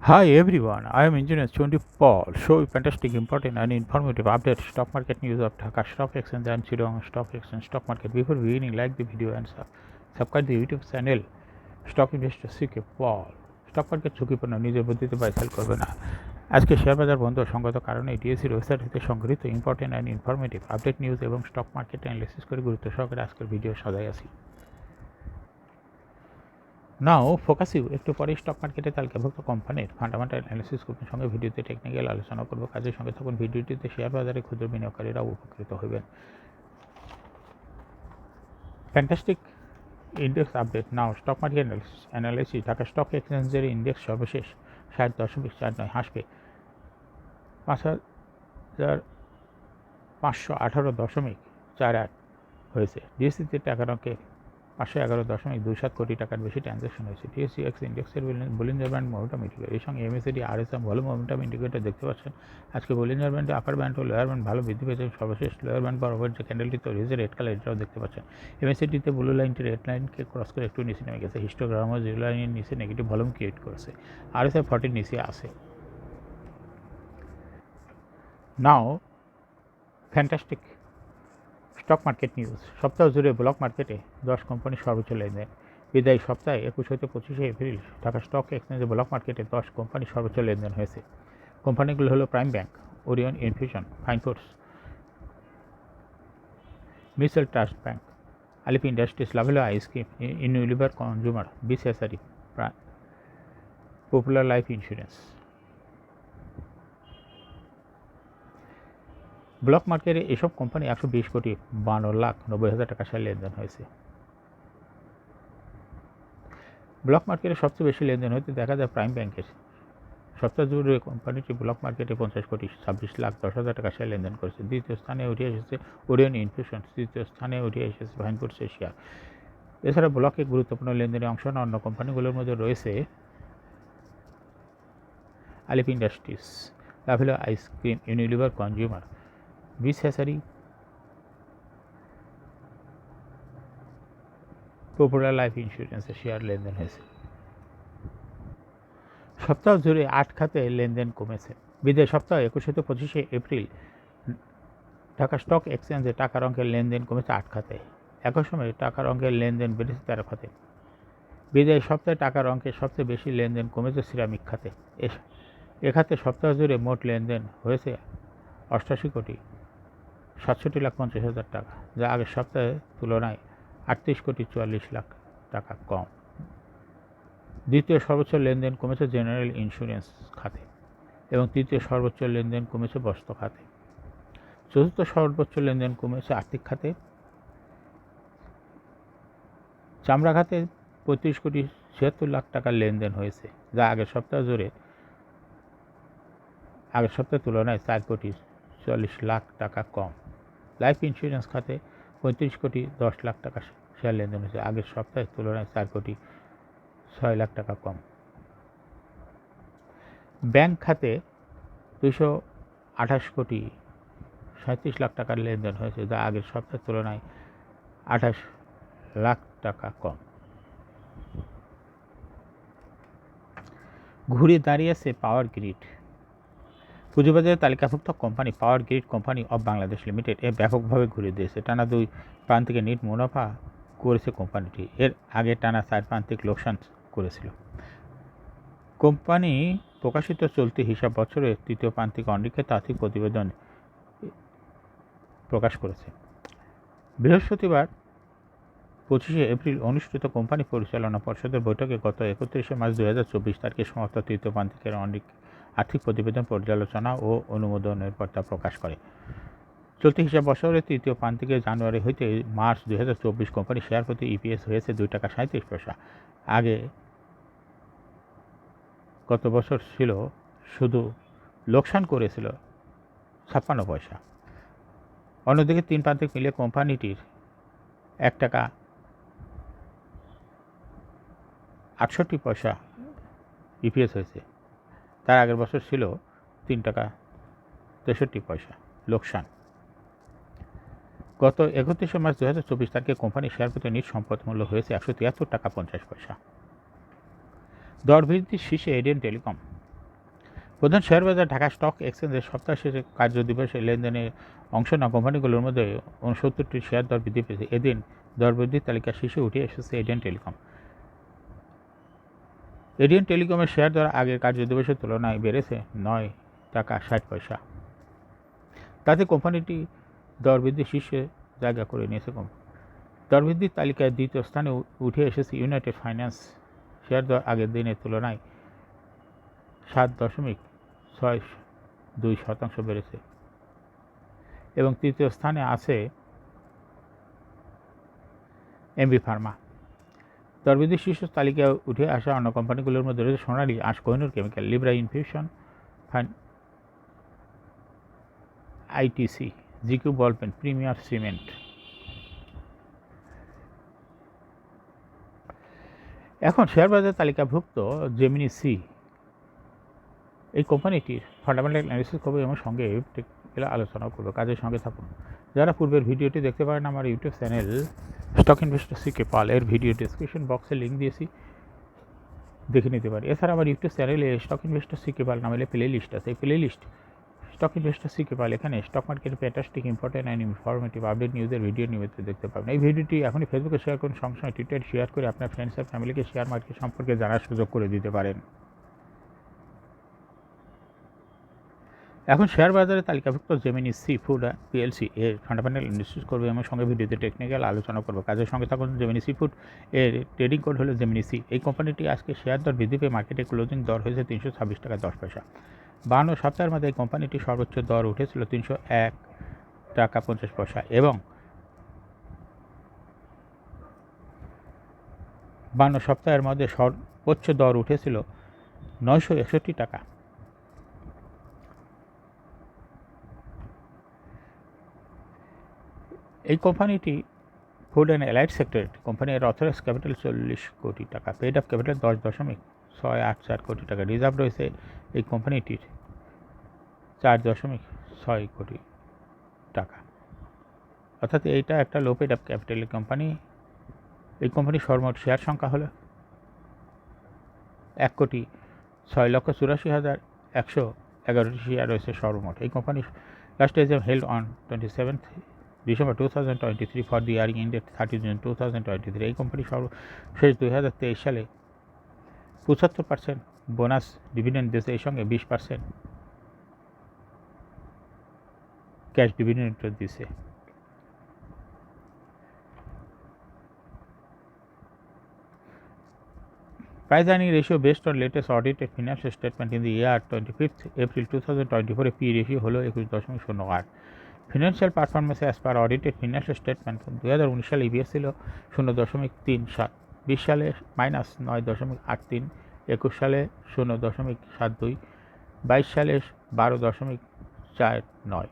Hi everyone, I am Engineer Chundi Paul. Show you fantastic, important and informative update stock market news of Dhaka Stock Exchange and Chittagong Stock Exchange stock market. Before beginning, like the video and subscribe the YouTube channel Stock Investor CK Paul. Stock market ঝুঁকিপূর্ণ নিজের বুদ্ধিতে buy sell করবে না। আজকে share বাজার বন্ধ সঙ্গত কারণে ডিএসসির ওয়েবসাইট হতে সংগৃহীত important and informative update news এবং স্টক মার্কেট অ্যানালিসিস করে গুরুত্ব সহকারে আজকের ভিডিও সাজাই আছি। নাও ফোকাস ইউ একটু পরে স্টক মার্কেটে তালিকাভুক্ত কোম্পানির ফান্ডামেন্টাল অ্যানালিসিস গ্রুপের সঙ্গে ভিডিওতে টেকনিক্যাল আলোচনা করব। কাজের সঙ্গে থাকুন, ভিডিওটিতে শেয়ার বাজারে ক্ষুদ্র বিনিয়োগকারীরাও উপকৃত হবেন। ফ্যান্টাস্টিক ইন্ডেক্স আপডেট নাও stock market analysis. Dhaka stock এক্সচেঞ্জের ইন্ডেক্স সর্বশেষ 60.49 হাসবে 5,518.48 হয়েছে। ডিএসসিতে টাকার অঙ্কে 511.27 কোটি টাকার বেশি ট্রানজ্যাকশন হয়েছে। ডিএসসি এক্স ইন্ডেক্সের বলিঞ্জার ব্যান্ড মোমেন্টাম ইন্ডিকেটর, এর সঙ্গে এমএসিডি আরএসএম ভালো মোমেন্টাম ইন্ডিকেটর দেখতে পাচ্ছেন। আজকে বলিঞ্জার ব্যান্ডে আপার ব্যান্ড ও লোয়ার ব্যান্ড ভালো বৃদ্ধি পেয়েছে। সর্বশেষ লোয়ার ব্যান্ড বরাবর যে ক্যান্ডেলটি তৈরি হয়েছে রেড কালার, এটাও দেখতে পাচ্ছেন। এমএসিডিতে ব্লু লাইনটি রেড লাইনকে ক্রস করে একটু নিচে নেমে গেছে। হিস্টোগ্রামও জিরো লাইনের নিচে নেগেটিভ ভলিউম ক্রিয়েট করেছে। আরএসএফ 40 নিচে আছে। নাও ফ্যান্টাস্টিক স্টক মার্কেট নিউজ। সপ্তাহ জুড়ে ব্লক মার্কেটে 10 কোম্পানির সর্বোচ্চ লেনদেন। বিদায়ী সপ্তাহে 21 হতে 25 এপ্রিল ঢাকা স্টক এক্সচেঞ্জে ব্লক মার্কেটে 10 কোম্পানির সর্বোচ্চ লেনদেন হয়েছে। কোম্পানিগুলো হলো প্রাইম ব্যাংক, ওরিয়ন ইনফিউশন, ফাইনফোর্স, মিউচুয়াল ট্রাস্ট ব্যাংক, আলিপি Industries, Lovello ice cream, Unilever Consumer, BCSRE, Popular Life Insurance. Block মার্কেটে এসব কোম্পানি 120,52,90,000 টাকা শেয়ার লেনদেন হয়েছে। ব্লক মার্কেটে সবচেয়ে বেশি লেনদেন হতে দেখা যায় প্রাইম ব্যাংকের। সপ্তাহ জুড়ে কোম্পানিটি ব্লক মার্কেটে 50,26,10,000 টাকা শেয়ার লেনদেন করেছে। দ্বিতীয় স্থানে উঠে এসেছে ওরিয়ন ইনফিউশন, তৃতীয় স্থানে উঠে এসেছে ফাইনফোর্সের শেয়ার। এছাড়া ব্লকে গুরুত্বপূর্ণ লেনদেনে অংশ নেওয়া অন্য কোম্পানিগুলোর মধ্যে রয়েছে আলিপি Industries, Lovello ice cream, Unilever Consumer, BCSRE, Popular Life ইন্স্যুরেন্সের শেয়ার লেনদেন হয়েছে। সপ্তাহ জুড়ে 8 খাতে লেনদেন কমেছে। বিদায় সপ্তাহ 21 থেকে 25 এপ্রিল ঢাকা স্টক এক্সচেঞ্জে টাকার অঙ্কের লেনদেন কমেছে 8 খাতে। একই সময়ে টাকার অঙ্কের লেনদেন বেড়েছে 13 খাতে। বিদায় সপ্তাহে টাকার অঙ্কের সবচেয়ে বেশি লেনদেন কমেছে সিরামিক খাতে। এ খাতে সপ্তাহ জুড়ে মোট লেনদেন হয়েছে 88,67,50,000 টাকা, যা আগের সপ্তাহের তুলনায় 38,44,00,000 টাকা কম। দ্বিতীয় সর্বোচ্চ লেনদেন কমেছে জেনারেল ইন্স্যুরেন্স খাতে এবং তৃতীয় সর্বোচ্চ লেনদেন কমেছে বস্ত্র খাতে। চতুর্থ সর্বোচ্চ লেনদেন কমেছে আর্থিক খাতে। চামড়া খাতে 35,76,00,000 টাকার লেনদেন হয়েছে, যা আগের সপ্তাহের তুলনায় 4,40,00,000 টাকা কম। লাইফ ইন্স্যুরেন্স খাতে 35,10,00,000 টাকা শেয়ার লেনদেন হয়েছে, আগের সপ্তাহের তুলনায় 4,06,00,000 টাকা কম। ব্যাংক খাতে 228,37,00,000 টাকার লেনদেন হয়েছে, যা আগের সপ্তাহের তুলনায় 28,00,000 টাকা কম। ঘুরে দাঁড়িয়েছে পাওয়ার গ্রিড। পুঁজিবাজারে তালিকাভুক্ত company Power Grid Company of Bangladesh Limited এ ব্যাপকভাবে ঘুরে দিয়েছে। টানা 2 প্রান্তিকে নেট মুনাফা করেছে কোম্পানিটি। এর আগে টানা 4 প্রান্তিক লোকসান করেছিল। কোম্পানি প্রকাশিত চলতি হিসাব বছরের তৃতীয় প্রান্তিক অনিরীক্ষিত আর্থিক প্রতিবেদন প্রকাশ করেছে। বৃহস্পতিবার 25 এপ্রিল অনুষ্ঠিত কোম্পানি পরিচালনা পর্ষদের বৈঠকে গত 31 মার্চ 2024 তারিখে সমাপ্ত তৃতীয় প্রান্তিকের আর্থিক প্রতিবেদন পর্যালোচনা ও অনুমোদনের পর তা প্রকাশ করে। চলতি হিসাব বছরের তৃতীয় প্রান্তিকে জানুয়ারি হইতে মার্চ 2024 কোম্পানি শেয়ার প্রতি ইপিএস হয়েছে 2.37 টাকা। আগে গত বছর ছিল শুধু লোকসান করেছিল 56 পয়সা। অন্যদিকে 3 প্রান্তিক মিলে কোম্পানিটির 1 টাকা 68 পয়সা ইপিএস হয়েছে। তার আগের বছর ছিল 3 টাকা 63 পয়সা লোকসান। গত 31 মার্চ 2024 তারিখে কোম্পানির শেয়ার প্রতি নিট সম্পদ মূল্য হয়েছে 173 টাকা 50 পয়সা। দর বৃদ্ধির শীর্ষে এডিয়ান টেলিকম প্রধান শেয়ার বাজার ঢাকা স্টক এক্সচেঞ্জের সপ্তাহ শেষে কার্য দিবসে লেনদেনে অংশ নেওয়া কোম্পানিগুলোর মধ্যে 69টি শেয়ার দর বৃদ্ধি পেয়েছে। এদিন দর বৃদ্ধির তালিকা শীর্ষে উঠে এসেছে এডিয়ান টেলিকম। এডিয়ান টেলিকমের শেয়ার দর আগের কার্য দিবসের তুলনায় বেড়েছে 9 টাকা 60 পয়সা। তাতে কোম্পানিটি দর বৃদ্ধি শীর্ষে জায়গা করে নিয়েছে। দর বৃদ্ধির তালিকায় দ্বিতীয় স্থানে উঠে এসেছে ইউনাইটেড ফাইন্যান্স। শেয়ার দর আগের দিনের তুলনায় 7.62% বেড়েছে এবং তৃতীয় স্থানে আছে এমবি ফার্মা। দরবৃদ্ধির শীর্ষ তালিকায় উঠে আসা অন্য কোম্পানিগুলোর মধ্যে রয়েছে Sonali, Aansh Kohinoor chemical, Libra infusion, ITC, GQ ball pen, premier cement. এখন শেয়ার বাজার তালিকাভুক্ত জেমিনি সি এই কোম্পানিটির ফান্ডামেন্টাল অ্যানালিসিস করবে এবং সঙ্গে টেকনিক্যাল আলোচনা করবে। কাজের সঙ্গে থাকুন। যারা পূর্বের ভিডিওটি দেখতে পারেন, আমার ইউটিউব চ্যানেল স্টক ইনভেস্টর সিকে পাল এর ভিডিও ডিসক্রিপশন বক্সে লিঙ্ক দিয়েছি, দেখে নিতে পারি। এছাড়া আমার ইউটিউব চ্যানেলে স্টক ইনভেস্টর সিকে পাল নামে প্লে লিস্ট আছে। এই প্লে লিস্ট স্টক ইনভেস্টর সিকে পাল, এখানে স্টক মার্কেটের fantastic, important and informative update নিউজের ভিডিও নিয়মিত দেখতে পাবেন। এই ভিডিওটি এখনই ফেসবুকে শেয়ার করুন, সঙ্গে সঙ্গে টুইটারে শেয়ার করে আপনার ফ্রেন্ডস আর ফ্যামিলিকে শেয়ার মার্কেট সম্পর্কে জানার সুযোগ করে দিতে পারেন। এখন শেয়ার বাজারে তালিকাভুক্ত জেমিনি সি ফুড পিএলসি এর ফান্ডামেন্টাল অ্যানালিসিস করবে এবং সঙ্গে ভিডিওতে টেকনিক্যাল আলোচনা করবে। কাজের সঙ্গে থাকুন। জেমিনি সি ফুড এর ট্রেডিং কোড হলো জেমিনি সি। এই কোম্পানিটি আজকে শেয়ার দর বৃদ্ধি পেয়ে মার্কেটে ক্লোজিং দর হয়েছে 326 টাকা 10 পয়সা। 52 সপ্তাহের মধ্যে এই কোম্পানিটির সর্বোচ্চ দর উঠেছিল 301 টাকা 50 পয়সা এবং 52 সপ্তাহের মধ্যে সর্বোচ্চ দর উঠেছিল 961 টাকা। এই কোম্পানিটি food and allied sector company. এর অথরাইজ ক্যাপিটাল 40 কোটি টাকা, পেড আপ ক্যাপিটাল 10.684 কোটি টাকা, রিজার্ভ রয়েছে এই কোম্পানিটির 4.6 কোটি টাকা। অর্থাৎ এইটা একটা লো পেড আপ ক্যাপিটালের কোম্পানি। এই কোম্পানির সর্বমোট শেয়ার সংখ্যা হলো 1,06,84,111 শেয়ার রয়েছে সর্বমোট। এই কোম্পানির last age held on 27th December 2023 for the ইয়ারিং ended 30 June 2023। এই কোম্পানি সর্বশেষ 2023 সালে 75% বোনাস ডিভিডেন্ড দিয়েছে, এই সঙ্গে 20% ক্যাশ ডিভিডেন্ড দিয়েছে। Price earning ratio based on latest audited financial statement in the year 25th April 2024 A P ratio হলো 21.08। Financial performance as per audited financial statement 2019 সালে EBS ছিল 0.37, 20 সালে -9.83, 21 সালে 0.72, 22 সালে 12.49,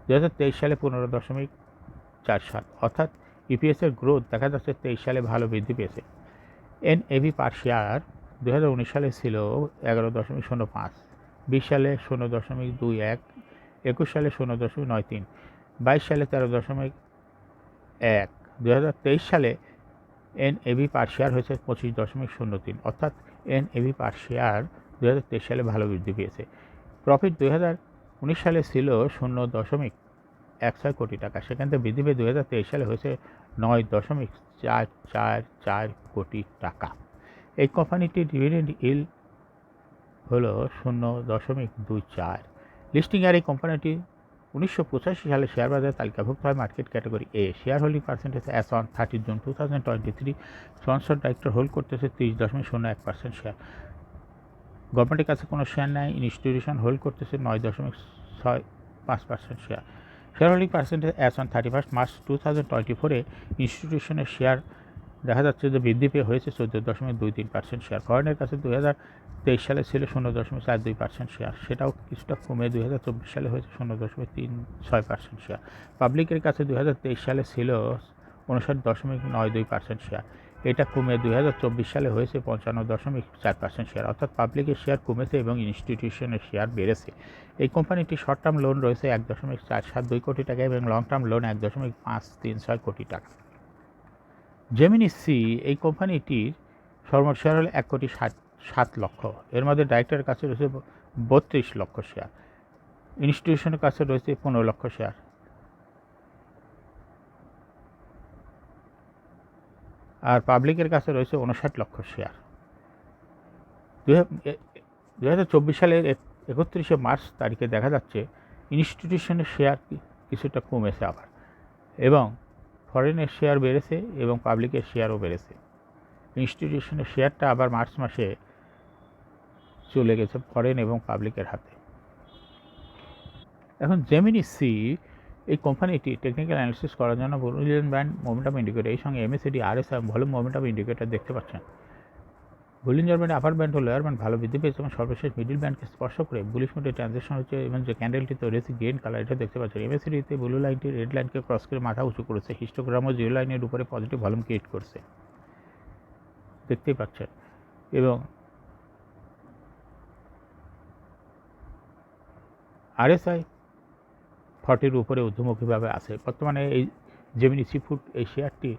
2023 সালে 15.47। অর্থাৎ ইপিএসের গ্রোথ দেখা যাচ্ছে 23 সালে ভালো বৃদ্ধি পেয়েছে। এনএভি পার শেয়ার 2019 সালে ছিল 11.05, 20 সালে 0.21, 21 সালে 0.93, 22 সালে 13.1, 2023 সালে এনএভি পার শেয়ার হয়েছে 25.03। অর্থাৎ এনএভি পার শেয়ার 2023 সালে ভালো বৃদ্ধি পেয়েছে। প্রফিট 2019 সালে ছিল 0.16 কোটি টাকা, সেখান থেকে বৃদ্ধি পেয়ে 2023 সালে হয়েছে 9.444 কোটি টাকা। এই কোম্পানিটির ডিভিডেন্ড ইল্ড হলো 0.24। লিস্টিং আর এই কোম্পানিটি 1985 সালে শেয়ার বাজারে তালিকাভুক্ত হয় market category A. Share holding percentage as on 30 June 2023 sponsor director hold করতেছে 30.01% শেয়ার। গভর্নমেন্টের কাছে কোনো শেয়ার নেই। ইনস্টিটিউশন হোল্ড করতেছে 9.65% share. Share holding percentage as on 31 March 2024 ইনস্টিটিউশনের শেয়ার দেখা যাচ্ছে যে বৃদ্ধি পেয়ে হয়েছে 14.23% শেয়ার। ফরেনের কাছে 2023 সালে ছিল 0.42% শেয়ার, সেটাও কিছুটা কমে 2024 সালে হয়েছে 0.36% শেয়ার। পাবলিকের কাছে 2023 সালে ছিল 59.92% শেয়ার, এটা কমে 2024 সালে হয়েছে 55.4% শেয়ার। অর্থাৎ পাবলিকের শেয়ার কমেছে এবং ইনস্টিটিউশনের শেয়ার বেড়েছে। এই কোম্পানিটি শর্ট টার্ম লোন রয়েছে 1.472 কোটি টাকা এবং লং টার্ম লোন 1.536 কোটি টাকা। জেমিনি সি এই কোম্পানিটির সর্বমোট শেয়ার হলো 1.7 কোটি। এর মধ্যে ডাইরেক্টরের কাছে রয়েছে 32 লক্ষ শেয়ার। ইনস্টিটিউশনের কাছে রয়েছে 15 লক্ষ শেয়ার। আর পাবলিকের কাছে রয়েছে 59 লক্ষ শেয়ার। 2024 সালের 31শে মার্চ তারিখে দেখা যাচ্ছে ইনস্টিটিউশনের শেয়ার কিছুটা কমেছে আবার, এবং ফরেনের শেয়ার বেড়েছে এবং পাবলিকের শেয়ারও বেড়েছে। ইনস্টিটিউশনের শেয়ারটা আবার মার্চ মাসে চলে গেছে ফরেন এবং পাবলিকের হাতে। এখন জেমিনি সি এই কোম্পানিটি টেকনিক্যাল অ্যানালিসিস করার জন্য বুলিয়ান ব্যান্ড মোমেন্টাম ইন্ডিকেটর, এই সঙ্গে MACD RSI volume momentum indicator দেখতে পাচ্ছেন। বুলিয়ান ব্যান্ড আপার ব্যান্ড ও লোয়ার ব্যান্ড ভালো বৃদ্ধি পেয়েছে এবং সর্বশেষ মিডিল ব্যান্ডকে স্পর্শ করে বুলিশ মোডে ট্রানজেকশন হচ্ছে, এবং যে ক্যান্ডেলটি তৈরি হয়েছে গ্রিন কালার, এটা দেখতে পাচ্ছেন। MACD-তে ব্লু লাইনটি রেড লাইনকে ক্রস করে মাথা উঁচু করেছে, হিস্টোগ্রামও জিরো লাইনের উপরে পজিটিভ ভলিউম ক্রিয়েট করছে, দেখতেই পাচ্ছেন। এবং RSI 40-র উপরে ঊর্ধ্বমুখীভাবে আছে। বর্তমানে এই জেমিনি সি ফুড এই শেয়ারটি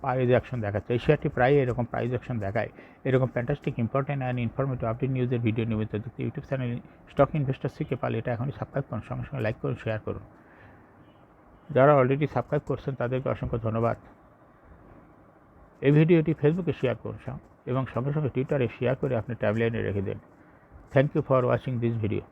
প্রাইজ অ্যাকশন দেখাচ্ছে। এই শেয়ারটি প্রায় এরকম প্রাইজ অ্যাকশন দেখায়। এরকম fantastic important and informative update নিউজের ভিডিও নিয়মিত দেখতে ইউটিউব চ্যানেল স্টক ইনভেস্টর সিকে পালে এটা এখনই সাবস্ক্রাইব করুন, সঙ্গে সঙ্গে লাইক করুন, শেয়ার করুন। যারা অলরেডি সাবস্ক্রাইব করছেন তাদেরকে অসংখ্য ধন্যবাদ। এই ভিডিওটি ফেসবুকে শেয়ার করুন এবং সঙ্গে সঙ্গে টুইটারে শেয়ার করে আপনি টাইমলাইনে রেখে দেন। Thank you for watching this video.